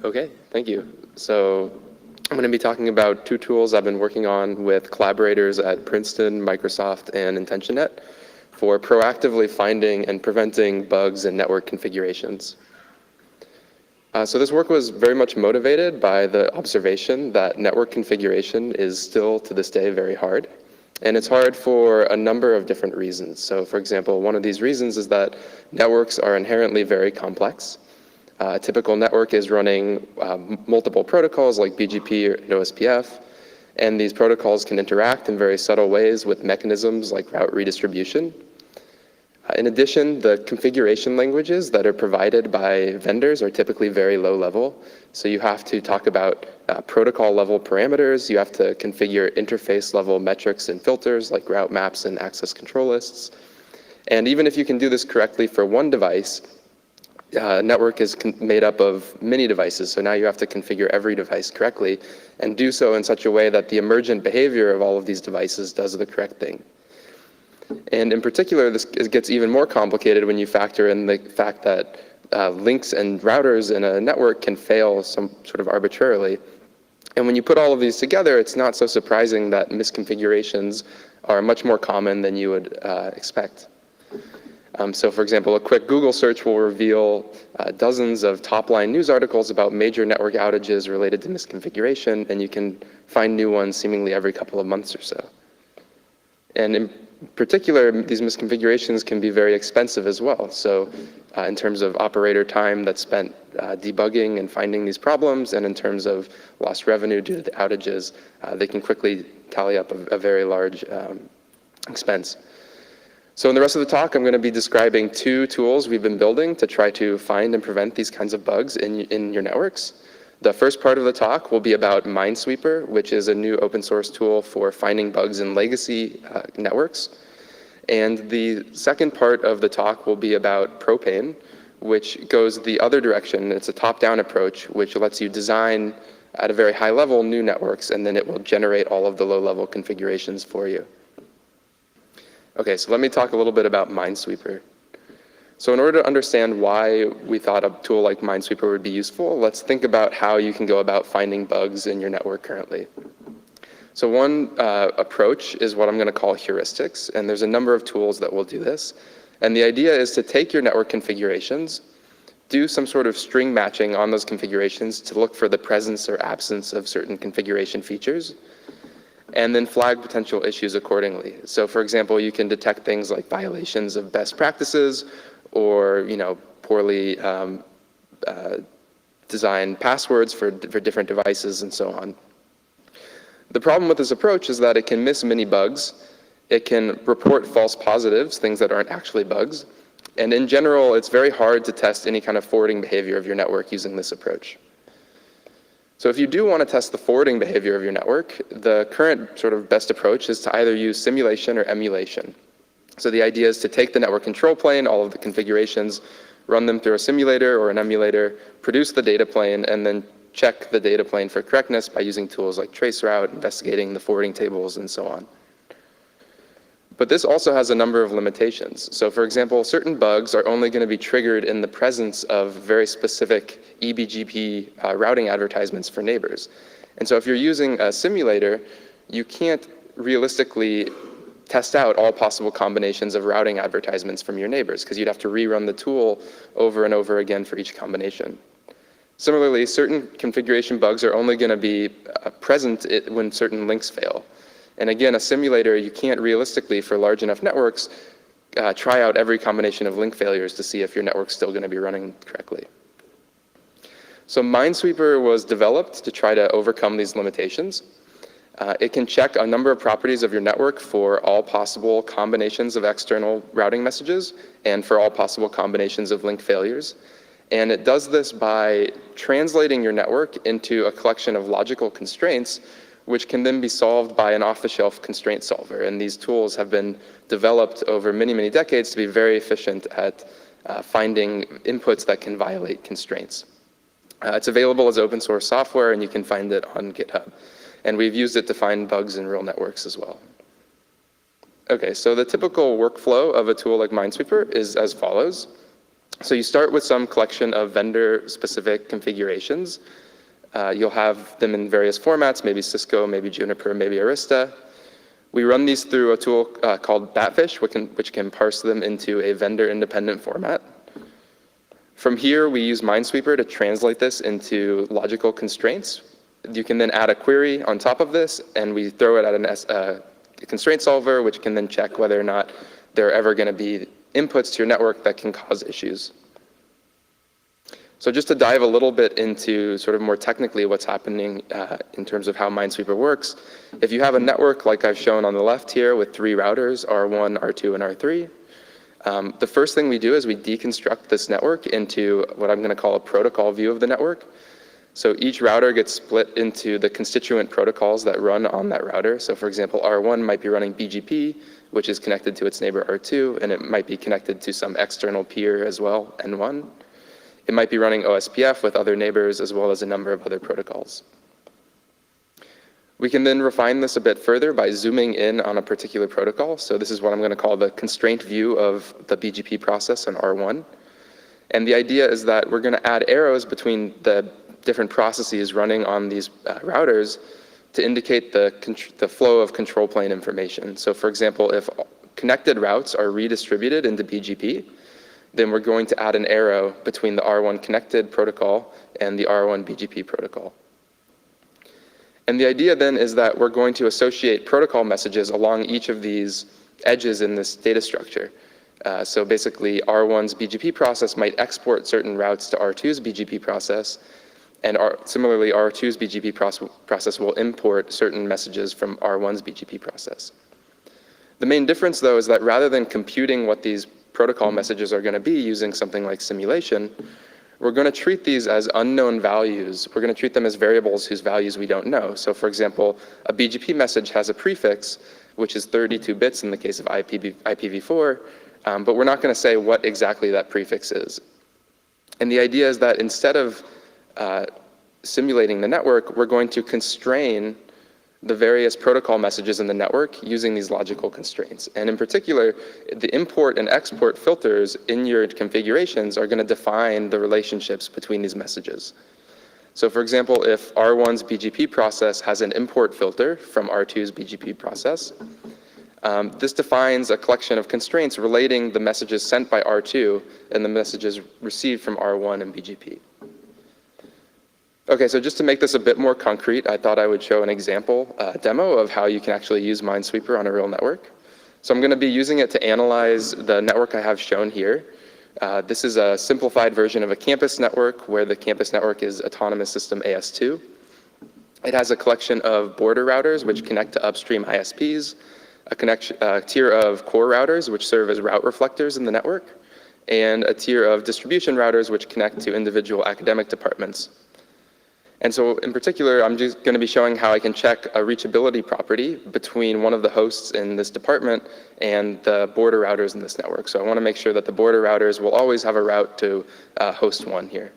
Okay, thank you. So I'm going to be talking about two tools I've been working on with collaborators at Princeton, Microsoft, and IntentionNet for proactively finding and preventing bugs in network configurations. So this work was very much motivated by the observation that network configuration is still to this day very hard. And it's hard for a number of different reasons. So for example, one of these reasons is that networks are inherently very complex. A typical network is running multiple protocols like BGP or OSPF, and these protocols can interact in very subtle ways with mechanisms like route redistribution. In addition, the configuration languages that are provided by vendors are typically very low level. So you have to talk about protocol level parameters. You have to configure interface level metrics and filters like route maps and access control lists. And even if you can do this correctly for one device, network is made up of many devices. So now you have to configure every device correctly and do so in such a way that the emergent behavior of all of these devices does the correct thing. And in particular, this gets even more complicated when you factor in the fact that links and routers in a network can fail some sort of arbitrarily. And when you put all of these together, it's not so surprising that misconfigurations are much more common than you would expect. So for example, a quick Google search will reveal dozens of top-line news articles about major network outages related to misconfiguration, and you can find new ones seemingly every couple of months or so. And in particular, these misconfigurations can be very expensive as well. So in terms of operator time that's spent debugging and finding these problems, and in terms of lost revenue due to the outages, they can quickly tally up a very large expense. So in the rest of the talk, I'm going to be describing two tools we've been building to try to find and prevent these kinds of bugs in your networks. The first part of the talk will be about Minesweeper, which is a new open source tool for finding bugs in legacy networks. And the second part of the talk will be about Propane, which goes the other direction. It's a top-down approach, which lets you design at a very high level new networks, and then it will generate all of the low-level configurations for you. Okay, so let me talk a little bit about Minesweeper. So in order to understand why we thought a tool like Minesweeper would be useful, let's think about how you can go about finding bugs in your network currently. So one approach is what I'm going to call heuristics, and there's a number of tools that will do this. And the idea is to take your network configurations, do some sort of string matching on those configurations to look for the presence or absence of certain configuration features, and then flag potential issues accordingly. So for example, you can detect things like violations of best practices or poorly designed passwords for different devices and so on. The problem with this approach is that it can miss many bugs. It can report false positives, things that aren't actually bugs. And in general, it's very hard to test any kind of forwarding behavior of your network using this approach. So if you do want to test the forwarding behavior of your network, the current sort of best approach is to either use simulation or emulation. So the idea is to take the network control plane, all of the configurations, run them through a simulator or an emulator, produce the data plane, and then check the data plane for correctness by using tools like traceroute, investigating the forwarding tables, and so on. But this also has a number of limitations. So for example, certain bugs are only going to be triggered in the presence of very specific eBGP routing advertisements for neighbors. And so if you're using a simulator, you can't realistically test out all possible combinations of routing advertisements from your neighbors, because you'd have to rerun the tool over and over again for each combination. Similarly, certain configuration bugs are only going to be present when certain links fail. And again, a simulator, you can't realistically, for large enough networks, try out every combination of link failures to see if your network's still going to be running correctly. So Minesweeper was developed to try to overcome these limitations. It can check a number of properties of your network for all possible combinations of external routing messages and for all possible combinations of link failures. And it does this by translating your network into a collection of logical constraints, which can then be solved by an off-the-shelf constraint solver. And these tools have been developed over many, many decades to be very efficient at finding inputs that can violate constraints. It's available as open source software, and you can find it on GitHub. And we've used it to find bugs in real networks as well. Okay, so the typical workflow of a tool like Minesweeper is as follows. So you start with some collection of vendor-specific configurations. You'll have them in various formats, maybe Cisco, maybe Juniper, maybe Arista. We run these through a tool called Batfish, which can parse them into a vendor-independent format. From here, we use Minesweeper to translate this into logical constraints. You can then add a query on top of this, and we throw it at a constraint solver, which can then check whether or not there are ever going to be inputs to your network that can cause issues. So just to dive a little bit into sort of more technically what's happening in terms of how Minesweeper works, if you have a network like I've shown on the left here with 3 routers, R1, R2, and R3, the first thing we do is we deconstruct this network into what I'm going to call a protocol view of the network. So each router gets split into the constituent protocols that run on that router. So for example, R1 might be running BGP, which is connected to its neighbor R2, and it might be connected to some external peer as well, N1. It might be running OSPF with other neighbors as well as a number of other protocols. We can then refine this a bit further by zooming in on a particular protocol. So this is what I'm going to call the constraint view of the BGP process on R1. And the idea is that we're going to add arrows between the different processes running on these routers to indicate the flow of control plane information. So for example, if connected routes are redistributed into BGP, then we're going to add an arrow between the R1 connected protocol and the R1 BGP protocol. And the idea then is that we're going to associate protocol messages along each of these edges in this data structure. So basically, R1's BGP process might export certain routes to R2's BGP process, and similarly, R2's BGP process will import certain messages from R1's BGP process. The main difference, though, is that rather than computing what these protocol messages are going to be using something like simulation, we're going to treat these as unknown values. We're going to treat them as variables whose values we don't know. So for example, a BGP message has a prefix, which is 32 bits in the case of IPv4, but we're not going to say what exactly that prefix is. And the idea is that instead of simulating the network, we're going to constrain the various protocol messages in the network using these logical constraints. And in particular, the import and export filters in your configurations are going to define the relationships between these messages. So for example, if R1's BGP process has an import filter from R2's BGP process, this defines a collection of constraints relating the messages sent by R2 and the messages received from R1 and BGP. Okay, so just to make this a bit more concrete, I thought I would show an example demo of how you can actually use Minesweeper on a real network. So I'm going to be using it to analyze the network I have shown here. This is a simplified version of a campus network where the campus network is Autonomous System AS2. It has a collection of border routers which connect to upstream ISPs, a tier of core routers which serve as route reflectors in the network, and a tier of distribution routers which connect to individual academic departments. And so in particular, I'm just going to be showing how I can check a reachability property between one of the hosts in this department and the border routers in this network. So I want to make sure that the border routers will always have a route to host 1 here.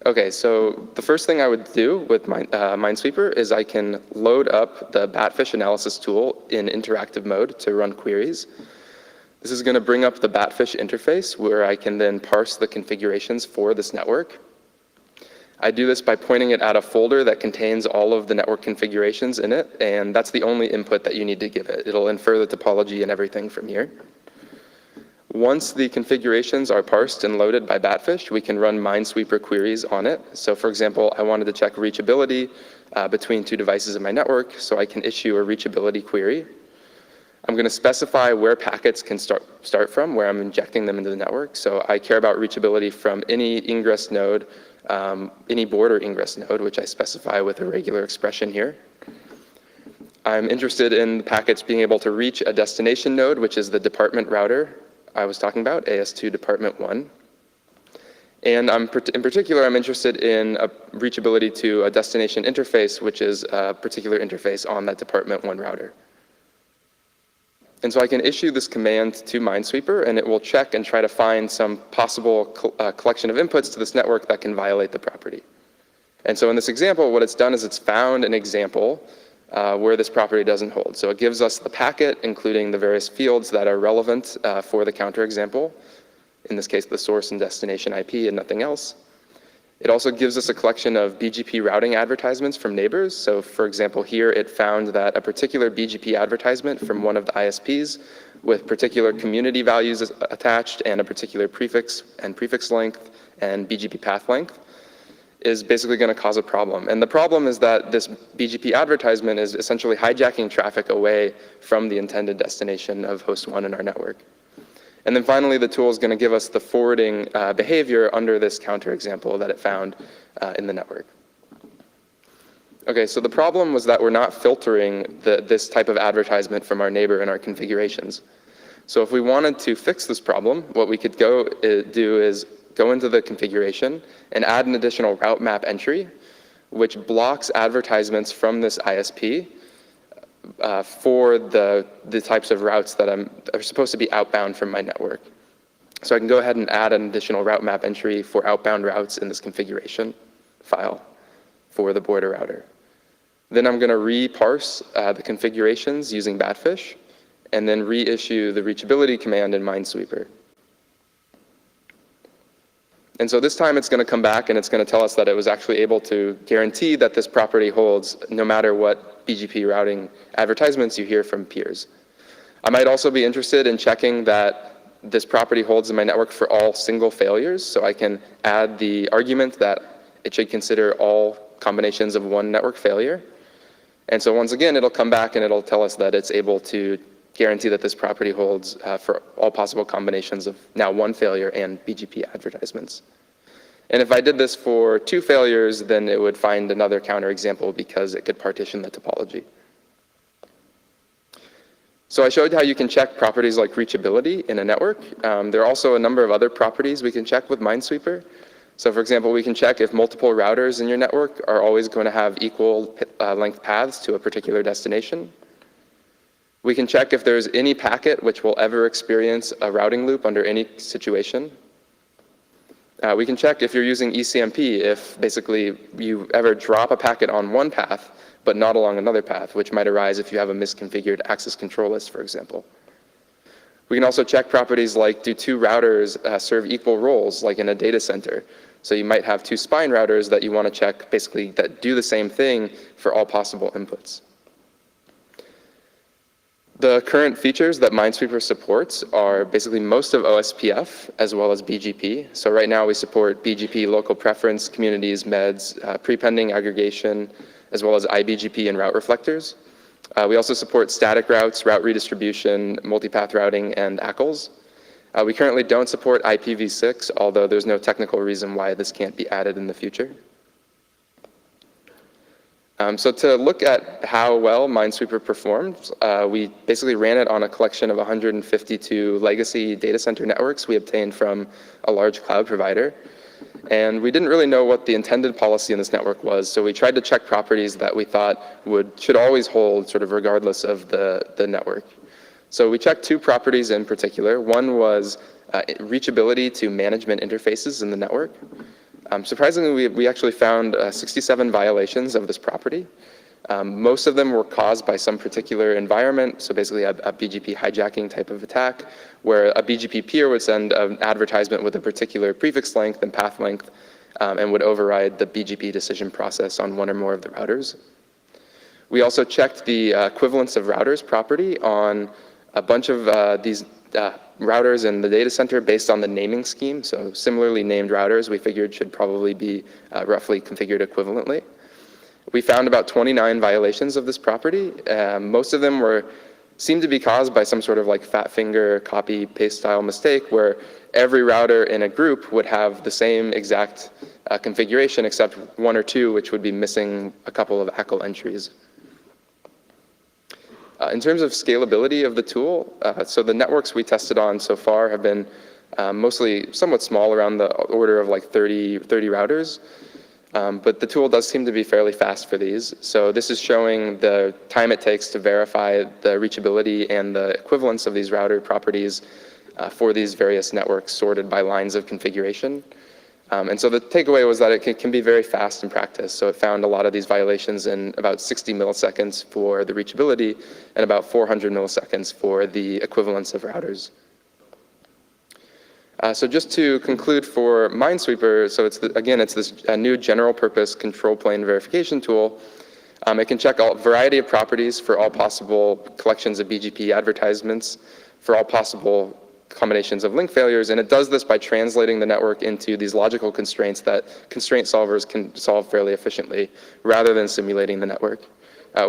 Okay, so the first thing I would do with Minesweeper is I can load up the Batfish analysis tool in interactive mode to run queries. This is going to bring up the Batfish interface where I can then parse the configurations for this network. I do this by pointing it at a folder that contains all of the network configurations in it, and that's the only input that you need to give it. It'll infer the topology and everything from here. Once the configurations are parsed and loaded by Batfish, we can run Minesweeper queries on it. So for example, I wanted to check reachability between 2 devices in my network, so I can issue a reachability query. I'm going to specify where packets can start from, where I'm injecting them into the network. So I care about reachability from any ingress node, any border ingress node, which I specify with a regular expression here. I'm interested in the packets being able to reach a destination node, which is the department router I was talking about, AS2 Department 1. And in particular, I'm interested in a reachability to a destination interface, which is a particular interface on that Department 1 router. And so I can issue this command to Minesweeper, and it will check and try to find some possible collection of inputs to this network that can violate the property. And so in this example, what it's done is it's found an example where this property doesn't hold. So it gives us the packet, including the various fields that are relevant for the counterexample, in this case, the source and destination IP and nothing else. It also gives us a collection of BGP routing advertisements from neighbors. So for example, here it found that a particular BGP advertisement from one of the ISPs with particular community values attached and a particular prefix and prefix length and BGP path length is basically going to cause a problem. And the problem is that this BGP advertisement is essentially hijacking traffic away from the intended destination of host 1 in our network. And then finally, the tool is going to give us the forwarding behavior under this counterexample that it found in the network. Okay, so the problem was that we're not filtering this type of advertisement from our neighbor in our configurations. So if we wanted to fix this problem, what we could do is go into the configuration and add an additional route map entry, which blocks advertisements from this ISP for the types of routes that are supposed to be outbound from my network. So I can go ahead and add an additional route map entry for outbound routes in this configuration file for the border router. Then I'm going to re-parse the configurations using Batfish, and then reissue the reachability command in Minesweeper. And so this time it's going to come back and it's going to tell us that it was actually able to guarantee that this property holds no matter what BGP routing advertisements you hear from peers. I might also be interested in checking that this property holds in my network for all single failures, so I can add the argument that it should consider all combinations of one network failure. And so once again, it'll come back and it'll tell us that it's able to guarantee that this property holds for all possible combinations of now one failure and BGP advertisements. And if I did this for 2 failures, then it would find another counterexample because it could partition the topology. So I showed how you can check properties like reachability in a network. There are also a number of other properties we can check with Minesweeper. So for example, we can check if multiple routers in your network are always going to have equal length paths to a particular destination. We can check if there's any packet which will ever experience a routing loop under any situation. We can check if you're using ECMP, if basically you ever drop a packet on one path, but not along another path, which might arise if you have a misconfigured access control list, for example. We can also check properties like, do 2 routers serve equal roles, like in a data center? So you might have 2 spine routers that you want to check, basically, that do the same thing for all possible inputs. The current features that Minesweeper supports are basically most of OSPF as well as BGP. So right now we support BGP local preference, communities, meds, prepending aggregation, as well as iBGP and route reflectors. We also support static routes, route redistribution, multipath routing, and ACLs. We currently don't support IPv6, although there's no technical reason why this can't be added in the future. So to look at how well Minesweeper performed, we basically ran it on a collection of 152 legacy data center networks we obtained from a large cloud provider. And we didn't really know what the intended policy in this network was, so we tried to check properties that we thought should always hold, sort of regardless of the network. So we checked 2 properties in particular. One was reachability to management interfaces in the network. Surprisingly, we actually found 67 violations of this property. Most of them were caused by some particular environment, so basically a BGP hijacking type of attack, where a BGP peer would send an advertisement with a particular prefix length and path length, and would override the BGP decision process on one or more of the routers. We also checked the equivalence of routers property on a bunch of these routers in the data center based on the naming scheme. So similarly named routers we figured should probably be roughly configured equivalently. We found about 29 violations of this property. Most of them seemed to be caused by some sort of like fat finger copy paste style mistake where every router in a group would have the same exact configuration except 1 or 2 which would be missing a couple of ACL entries. In terms of scalability of the tool, so the networks we tested on so far have been mostly somewhat small, around the order of like 30 routers. But the tool does seem to be fairly fast for these. So this is showing the time it takes to verify the reachability and the equivalence of these router properties for these various networks sorted by lines of configuration. And so the takeaway was that it can be very fast in practice. So it found a lot of these violations in about 60 milliseconds for the reachability and about 400 milliseconds for the equivalence of routers. So just to conclude for Minesweeper, so again, it's this new general purpose control plane verification tool. It can check a variety of properties for all possible collections of BGP advertisements, for all possible combinations of link failures, and it does this by translating the network into these logical constraints that constraint solvers can solve fairly efficiently, rather than simulating the network.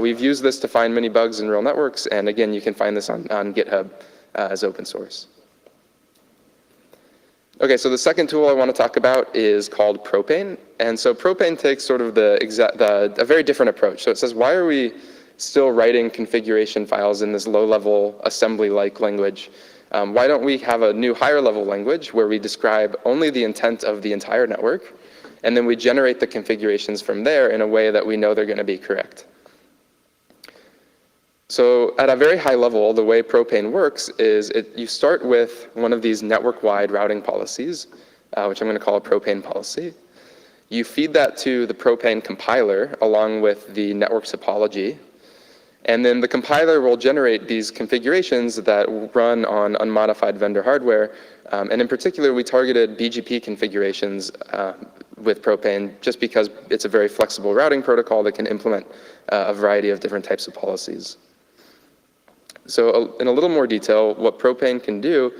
We've used this to find many bugs in real networks, and again, you can find this on GitHub as open source. Okay, so the second tool I want to talk about is called Propane. And so Propane takes sort of a very different approach. So it says, why are we still writing configuration files in this low-level assembly-like language? Why don't we have a new higher-level language where we describe only the intent of the entire network, and then we generate the configurations from there in a way that we know they're going to be correct? So at a very high level, the way Propane works is you start with one of these network-wide routing policies, which I'm going to call a Propane policy. You feed that to the Propane compiler along with the network topology, and then the compiler will generate these configurations that run on unmodified vendor hardware. And in particular, we targeted BGP configurations with Propane just because it's a very flexible routing protocol that can implement a variety of different types of policies. So in a little more detail, what Propane can do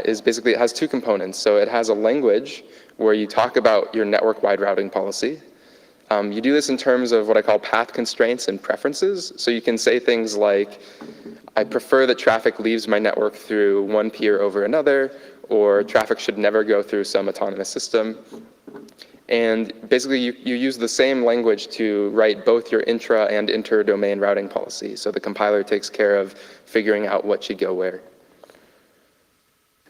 is basically it has two components. So it has a language where you talk about your network-wide routing policy. You do this in terms of what I call path constraints and preferences. So you can say things like, I prefer that traffic leaves my network through one peer over another, or traffic should never go through some autonomous system. And basically, you use the same language to write both your intra and inter-domain routing policy. So the compiler takes care of figuring out what should go where.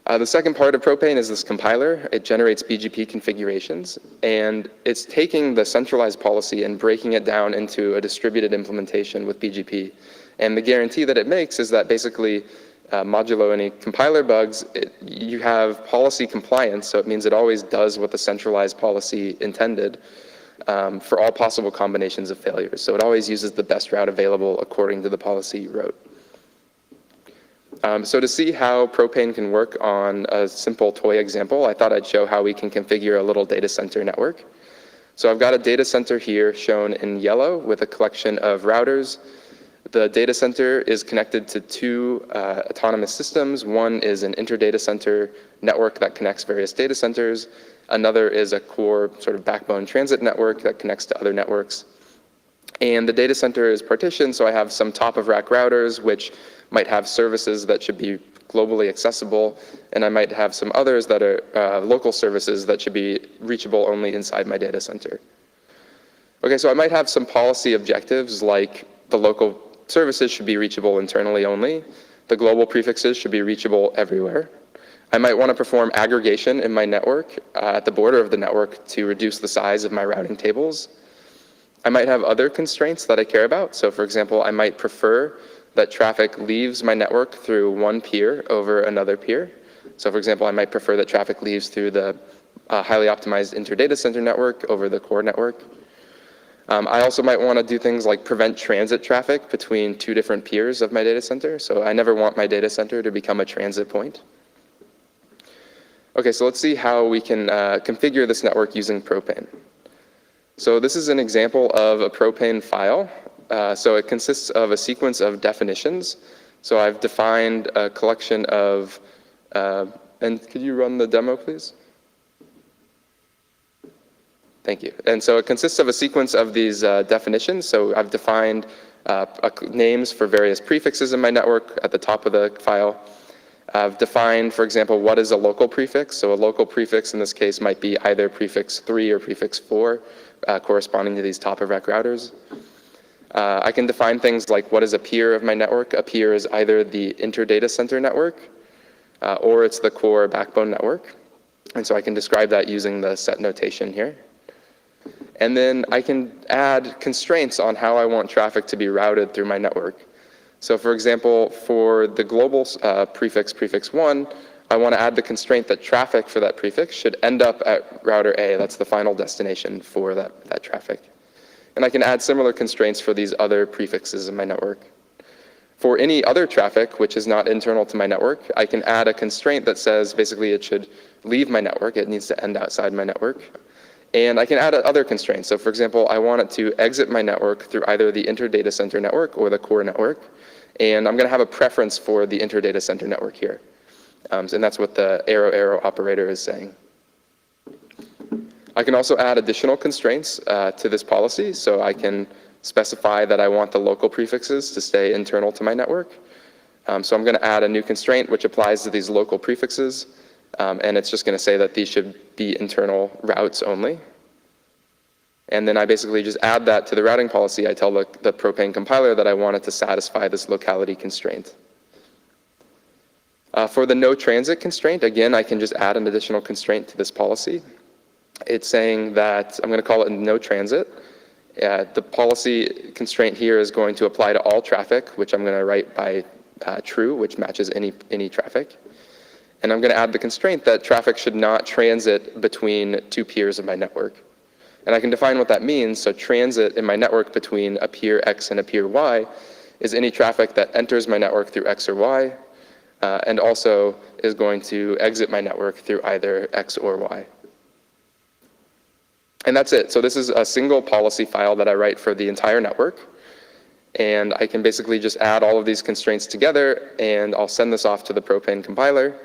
The second part of Propane is this compiler. It generates BGP configurations, and it's taking the centralized policy and breaking it down into a distributed implementation with BGP. And the guarantee that it makes is that basically, modulo any compiler bugs, you have policy compliance, so it means it always does what the centralized policy intended for all possible combinations of failures. So it always uses the best route available according to the policy you wrote. So to see how Propane can work on a simple toy example, I thought I'd show how we can configure a little data center network. So I've got a data center here shown in yellow with a collection of routers. The data center is connected to two autonomous systems. One is an inter-data center network that connects various data centers. Another is a core sort of backbone transit network that connects to other networks. And the data center is partitioned, so I have some top-of-rack routers, which might have services that should be globally accessible, and I might have some others that are local services that should be reachable only inside my data center. Okay, so I might have some policy objectives like the local services should be reachable internally only. The global prefixes should be reachable everywhere. I might want to perform aggregation in my network at the border of the network to reduce the size of my routing tables. I might have other constraints that I care about. So for example, I might prefer that traffic leaves my network through one peer over another peer. So for example, I might prefer that traffic leaves through the highly optimized inter-data center network over the core network. I also might want to do things like prevent transit traffic between two different peers of my data center. So I never want my data center to become a transit point. Okay, so let's see how we can configure this network using Propane. So this is an example of a Propane file. So it consists of a sequence of definitions. So I've defined a collection of, and could you run the demo, please? Thank you. And so it consists of a sequence of these definitions. So I've defined names for various prefixes in my network at the top of the file. I've defined, for example, what is a local prefix. So a local prefix in this case might be either prefix 3 or prefix 4, corresponding to these top-of-rack routers. I can define things like what is a peer of my network. A peer is either the inter-data center network or it's the core backbone network. And so I can describe that using the set notation here. And then I can add constraints on how I want traffic to be routed through my network. So for example, for the global prefix 1, I want to add the constraint that traffic for that prefix should end up at router A. That's the final destination for that traffic. And I can add similar constraints for these other prefixes in my network. For any other traffic, which is not internal to my network, I can add a constraint that says basically it should leave my network. It needs to end outside my network. And I can add other constraints. So for example, I want it to exit my network through either the inter-data center network or the core network. And I'm going to have a preference for the inter-data center network here. And that's what the arrow operator is saying. I can also add additional constraints to this policy. So I can specify that I want the local prefixes to stay internal to my network. So I'm going to add a new constraint which applies to these local prefixes. And it's just going to say that these should be internal routes only. And then I basically just add that to the routing policy. I tell the Propane compiler that I want it to satisfy this locality constraint. For the no transit constraint, again, I can just add an additional constraint to this policy. It's saying that I'm going to call it no transit. The policy constraint here is going to apply to all traffic, which I'm going to write by true, which matches any traffic. And I'm going to add the constraint that traffic should not transit between two peers of my network. And I can define what that means. So transit in my network between a peer X and a peer Y is any traffic that enters my network through X or Y, and also is going to exit my network through either X or Y. And that's it. So this is a single policy file that I write for the entire network. And I can basically just add all of these constraints together, and I'll send this off to the Propane compiler.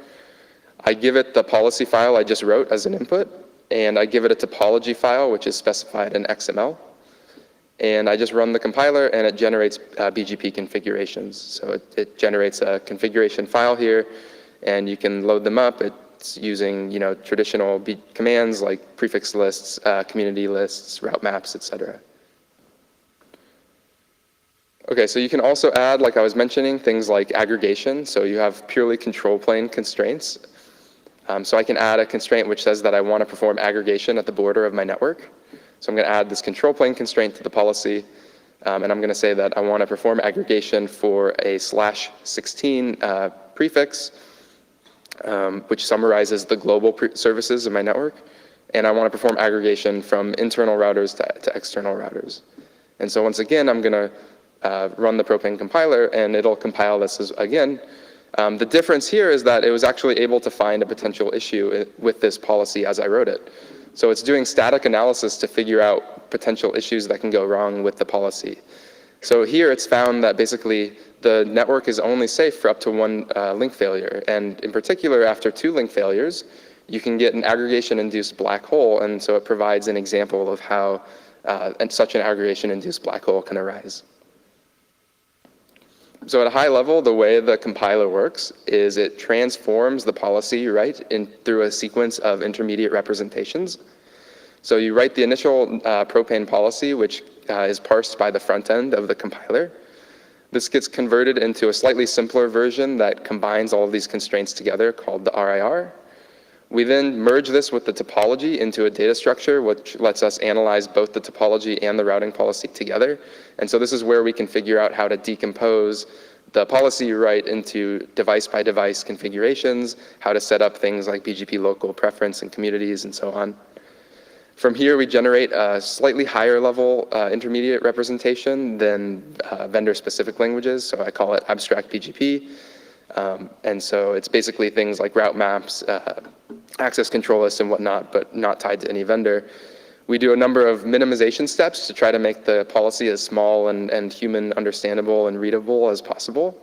I give it the policy file I just wrote as an input, and I give it a topology file, which is specified in XML. And I just run the compiler, and it generates BGP configurations. So it generates a configuration file here, and you can load them up. It's using traditional commands like prefix lists, community lists, route maps, etc. Okay, so you can also add, like I was mentioning, things like aggregation. So you have purely control plane constraints. So I can add a constraint which says that I want to perform aggregation at the border of my network. So I'm going to add this control plane constraint to the policy, and I'm going to say that I want to perform aggregation for a /16 prefix, which summarizes the global services of my network. And I want to perform aggregation from internal routers to external routers. And so once again, I'm going to run the Propane compiler, and it'll compile this again. The difference here is that it was actually able to find a potential issue with this policy as I wrote it. So it's doing static analysis to figure out potential issues that can go wrong with the policy. So here it's found that basically the network is only safe for up to one link failure. And in particular, after 2 link failures, you can get an aggregation-induced black hole. And so it provides an example of how such an aggregation-induced black hole can arise. So at a high level, the way the compiler works is it transforms the policy you write through a sequence of intermediate representations. So you write the initial Propane policy, which is parsed by the front end of the compiler. This gets converted into a slightly simpler version that combines all of these constraints together called the RIR. We then merge this with the topology into a data structure, which lets us analyze both the topology and the routing policy together. And so this is where we can figure out how to decompose the policy you write into device-by-device configurations, how to set up things like BGP local preference and communities and so on. From here, we generate a slightly higher level intermediate representation than vendor-specific languages. So I call it abstract BGP. And so it's basically things like route maps, access control lists and whatnot, but not tied to any vendor. We do a number of minimization steps to try to make the policy as small and human understandable and readable as possible.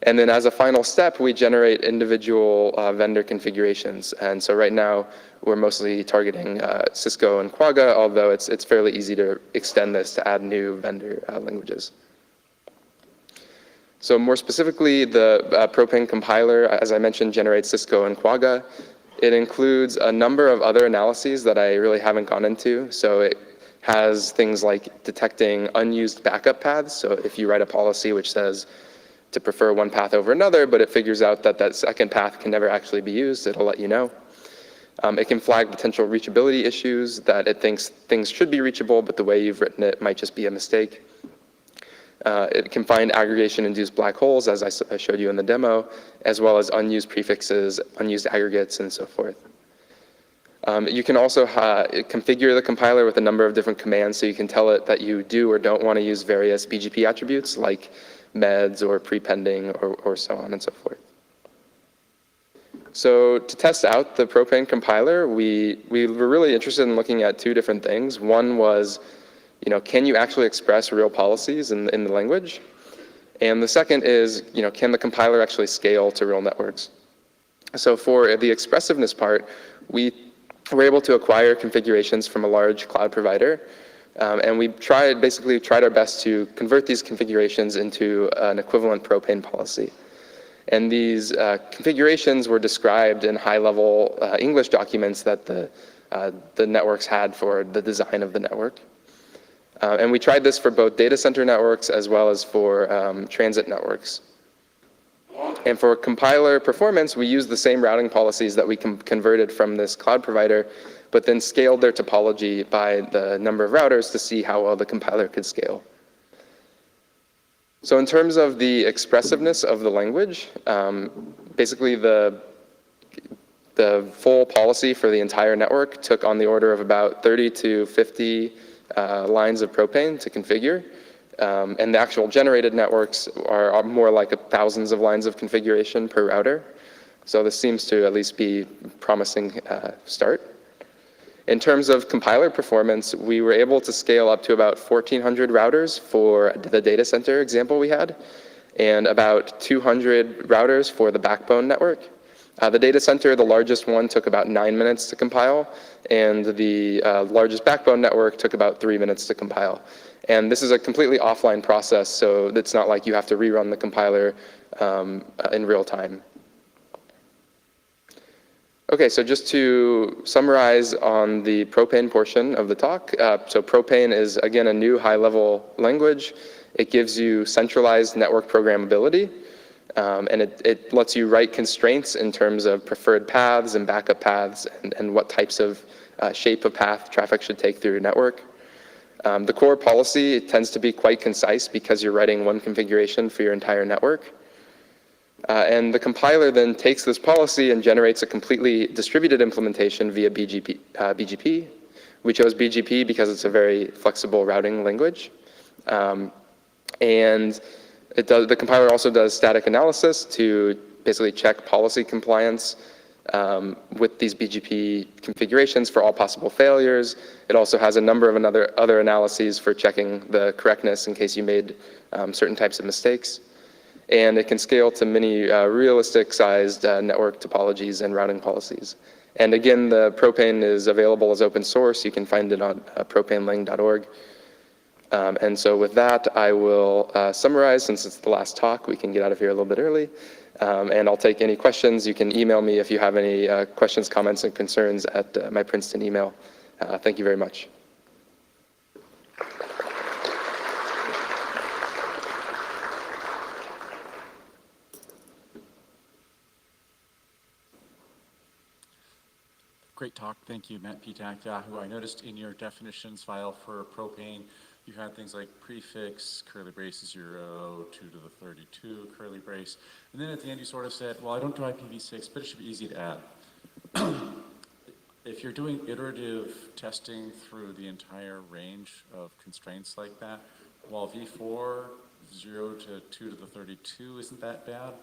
And then as a final step, we generate individual vendor configurations. And so right now, we're mostly targeting Cisco and Quagga, although it's fairly easy to extend this to add new vendor languages. So more specifically, the Propane compiler, as I mentioned, generates Cisco and Quagga. It includes a number of other analyses that I really haven't gone into. So it has things like detecting unused backup paths. So if you write a policy which says to prefer one path over another, but it figures out that that second path can never actually be used, it'll let you know. It can flag potential reachability issues that it thinks things should be reachable, but the way you've written it might just be a mistake. It can find aggregation-induced black holes, as I showed you in the demo, as well as unused prefixes, unused aggregates, and so forth. You can also configure the compiler with a number of different commands, so you can tell it that you do or don't want to use various BGP attributes like meds or prepending or so on and so forth. So to test out the Propane compiler, we were really interested in looking at two different things. One was, can you actually express real policies in the language? And the second is, can the compiler actually scale to real networks? So for the expressiveness part, we were able to acquire configurations from a large cloud provider. And we basically tried our best to convert these configurations into an equivalent Propane policy. And these configurations were described in high-level English documents that the networks had for the design of the network. And we tried this for both data center networks as well as for transit networks. And for compiler performance, we used the same routing policies that we converted from this cloud provider, but then scaled their topology by the number of routers to see how well the compiler could scale. So in terms of the expressiveness of the language, basically the full policy for the entire network took on the order of about 30 to 50 lines of Propane to configure. And the actual generated networks are more like thousands of lines of configuration per router. So this seems to at least be a promising start. In terms of compiler performance, we were able to scale up to about 1,400 routers for the data center example we had, and about 200 routers for the backbone network. The data center, the largest one, took about 9 minutes to compile, and the largest backbone network took about 3 minutes to compile. And this is a completely offline process, so it's not like you have to rerun the compiler in real time. Okay, so just to summarize on the Propane portion of the talk. So Propane is, again, a new high-level language. It gives you centralized network programmability, and it lets you write constraints in terms of preferred paths and backup paths and what types of shape of path traffic should take through your network. The core policy tends to be quite concise because you're writing one configuration for your entire network. And the compiler then takes this policy and generates a completely distributed implementation via BGP. We chose BGP because it's a very flexible routing language. And the compiler also does static analysis to basically check policy compliance with these BGP configurations for all possible failures. It also has a number of other analyses for checking the correctness in case you made certain types of mistakes. And it can scale to many realistic-sized network topologies and routing policies. And again, the Propane is available as open source. You can find it on propaneling.org. And so with that, I will summarize. Since it's the last talk, we can get out of here a little bit early. And I'll take any questions. You can email me if you have any questions, comments, and concerns at my Princeton email. Thank you very much. Great talk. Thank you, Matt Petak, who I noticed in your definitions file for Propane, you had things like prefix, curly brace 0, 2 to the 32, curly brace. And then at the end you sort of said, well, I don't do IPv6, but it should be easy to add. If you're doing iterative testing through the entire range of constraints like that, while v4, 0 to 2 to the 32 isn't that bad,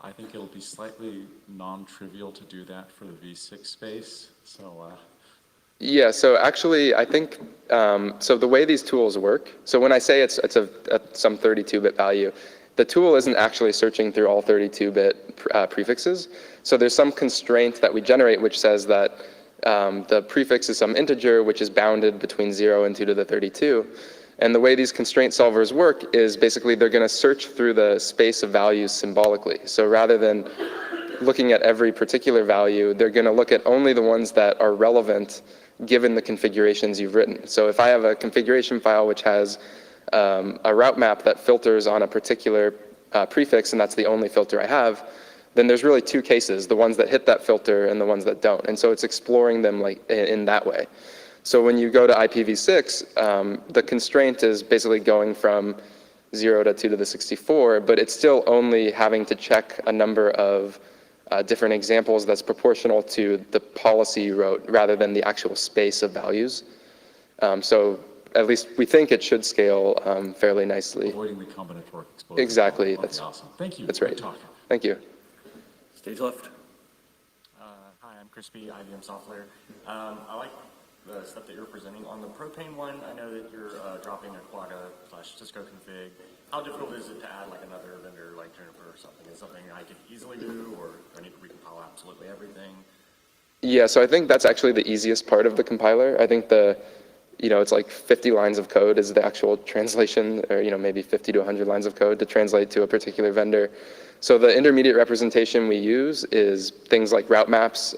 I think it'll be slightly non-trivial to do that for the v6 space. So. Yeah, so actually, I think, so the way these tools work, so when I say it's some 32-bit value, the tool isn't actually searching through all 32-bit prefixes. So there's some constraint that we generate which says that the prefix is some integer which is bounded between 0 and 2 to the 32. And the way these constraint solvers work is basically they're going to search through the space of values symbolically. So rather than looking at every particular value, they're going to look at only the ones that are relevant given the configurations you've written. So if I have a configuration file which has a route map that filters on a particular prefix, and that's the only filter I have, then there's really two cases, the ones that hit that filter and the ones that don't. And so it's exploring them like in that way. So when you go to IPv6, the constraint is basically going from 0 to 2 to the 64, but it's still only having to check a number of different examples that's proportional to the policy you wrote rather than the actual space of values. So at least we think it should scale fairly nicely. Avoiding the combinatoric explosion. Exactly. Okay, That's awesome. Thank you. That's right. Good talk. Thank you. Stage left. Hi, I'm Crispy, IBM Software. I like the stuff that you're presenting. On the propane one, I know that you're dropping a Quagga/Cisco config. How difficult is it to add like another vendor like Juniper or something? Is it something I could easily do, or do I need to recompile absolutely everything? Yeah, so I think that's actually the easiest part of the compiler. I think it's like 50 lines of code is the actual translation, or maybe 50 to 100 lines of code to translate to a particular vendor. So the intermediate representation we use is things like route maps,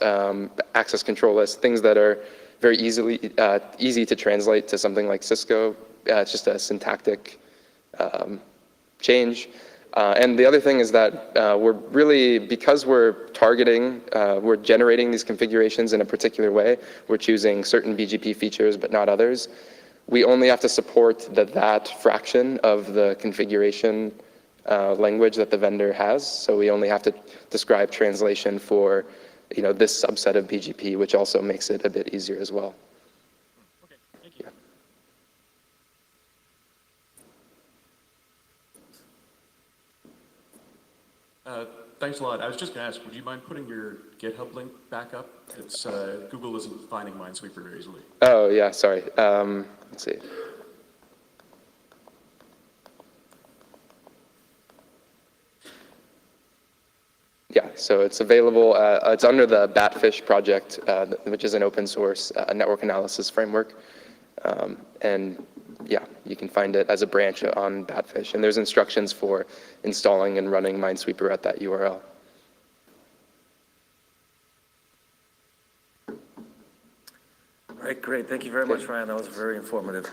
access control lists, things that are very easy to translate to something like Cisco. It's just a syntactic change. And the other thing is that because we're generating these configurations in a particular way, we're choosing certain BGP features but not others, we only have to support that fraction of the configuration language that the vendor has. So we only have to describe translation for this subset of BGP, which also makes it a bit easier as well. Okay, thank you. Thanks a lot. I was just going to ask, would you mind putting your GitHub link back up? It's Google isn't finding Minesweeper very easily. Oh, yeah, sorry. Let's see. Yeah, so it's available. It's under the Batfish project, which is an open source network analysis framework. And yeah, you can find it as a branch on Batfish. And there's instructions for installing and running Minesweeper at that URL. All right, great. Thank you very much, Ryan. That was very informative.